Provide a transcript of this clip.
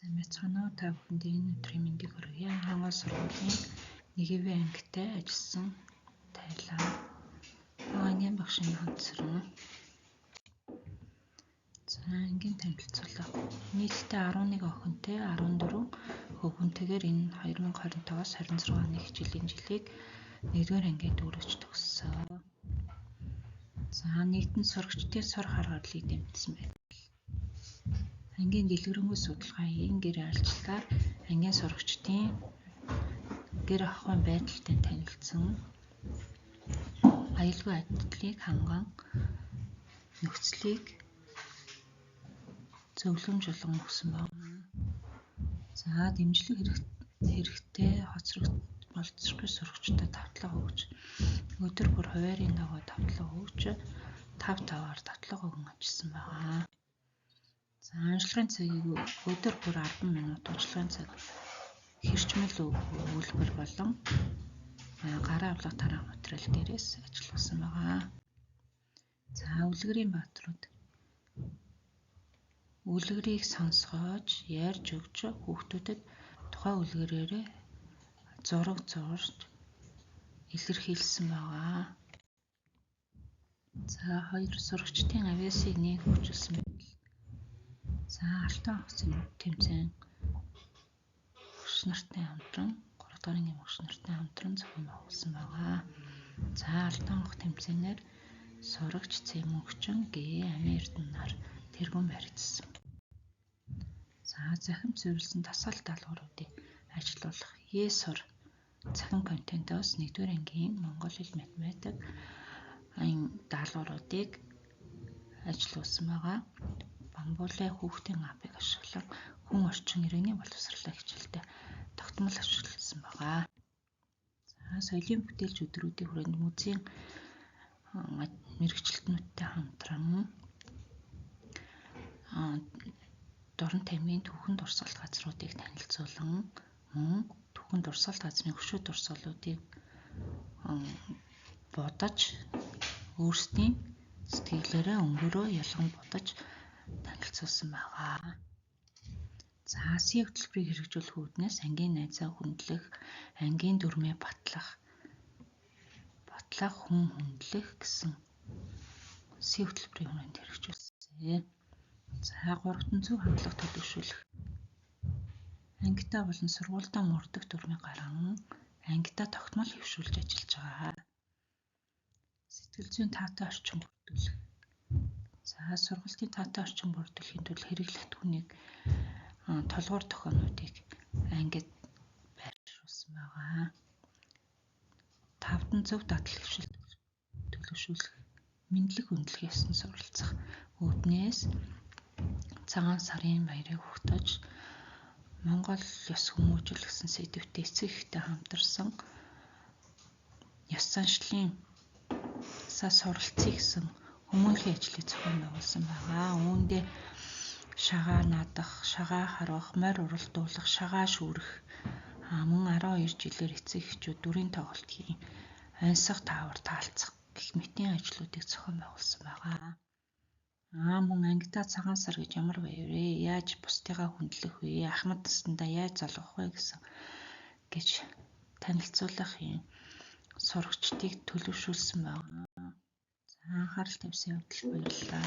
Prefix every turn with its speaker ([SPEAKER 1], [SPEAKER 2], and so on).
[SPEAKER 1] Сайн байцгаана уу? Та бүхэнд энэ өдрийн мэндийг хүргье. Хангай сургуулийн 1-р ангитай ажилласан тайлаа. Ангийн багшийн хамтсарна. За, ангийн танилцуулга. Нийтдээ 11 охинтой 14 хөвгөнтэйгээр энэ 2025-аас 26 оны хичээлийн жилийг 1-р ангид өргөж төгссөн. За, нийтэн сурагчдын сур харгаарлыг дэмжсэн байна. Ангийн дэлгэрэнгүй судалгааны гэр альчлаар ангийн сурагчдын гэр ахуйн байдалтай танилцсан, аюулгүй айдлыг ханган нөхцөлийг зөвлөмжлөн өгсөн байна. За, дэмжлэг хэрэгтэй болцсохгүй сурагчдад давтлага өгч, өдөр бүр хуваарийн дагуу давтлага өгч 5-5-аар давтлага өгөн ажилласан байна. За, ажиллагааны цагийг өдөр бүр 10 минут ажиллагааны цаг хэрчмэл өгүүлбэр болон гарын авлага тараах материал дээрээс ажилласан байгаа. За, үлгэрийн бааtruуд үлгэрийг сонсгож, ярьж өгч хүүхдүүдэд тухайн үлгэрээрээ зураг зурж илэрхийлсэн байгаа. За, 2 сурагчдын авиасыг хөгжүүлсэн байна. За, алтан онгоцын тэмцээн багш нартай хамтран 3 дахь ангийн багш нартай хамтран зохион байгуулсан байгаа. За, алтан онгох тэмцээнээр сурагч Цэмүгчин Г. Амин Эрдэнэ нар тэргүүн баригдсан. За, захин зөвлөсөн дасгал даалгавруудыг ажилуулах Е-сур захин контентоос 1-р ангийн монгол хэл математик даалгавруудыг ажилуулсан байгаа. Бамбуулай хүүхдийн апыг ашиглан хүн орчин иргэний боловсролын хичээлдээ тогтмол ашигласан байгаа. За, соёлын бүтээлч өдрүүдийн хүрээнд музейн мэргэжилтнүүдтэй хамтран Дорн тамгийн түүхэн дурсгалт газруудыг танилцуулан мөн түүхэн дурсгалт газрын хөшөө дурсгалуудыг будаж өөрсдийн сэтгэлээрээ өнгөрөө ялган будаж танилцуулсан байгаа. За, СИ хөтөлбөрийг хэрэгжүүлэх үүднээс ангийн найзаа хүндлэх, ангийн дүрмээ батлах, хүн хүндлэх гэсэн СИ хөтөлбөрийн хүрээнд хэрэгжүүлсэн. За, 3 зөв хандлага төлөвшүүлэх. Ангидаа болон сургуульдаа мөрдөх дүрмийг гарган ангидаа тогтмол хэвшүүлж ажиллаж байгаа. Сэтгэл зүйн таатай орчин бүрдүүлэх. За, сургуулийн таатай орчин бүрдүүлэхийн тулд хэрэглэгдэхүүнийг толгуур тохионуудыг ангид байршуулсан байгаа. 5 зөв дадал хэвшил төлөвшүүлэх. Мэдлэг хүндлэх ёсны суралцах үүднээс цагаан сарын баярыг угтаж Монгол ёс хүмүүжил гэсэн сэдвтэ эцэг эхтэй хамтарсан ёс заншлын суралцъя гэсэн хүмүүнлэгийн ажлыг зохион байгуулсан байгаа. Үүндээ шагаа надах, шагаа харвах, морь уралдуулах, шагаа шүүрэх, мөн 12 жилээр эцэг эхчүүд дүрийн тоглолт хийн, оньсох таавар таалцах гэх мэтийн ажлуудыг зохион байгуулсан байгаа. Мөн ангидаа цагаан сар гэж ямар байв вэ? Яаж бусдыгаа хүндлэх вэ? Ахмад настандаа яаж залгах вэ гэж танилцуулах сурагчдыг төлөвшүүлсэн байгаа. За, анхаарал тавьсан явдалд баярлалаа.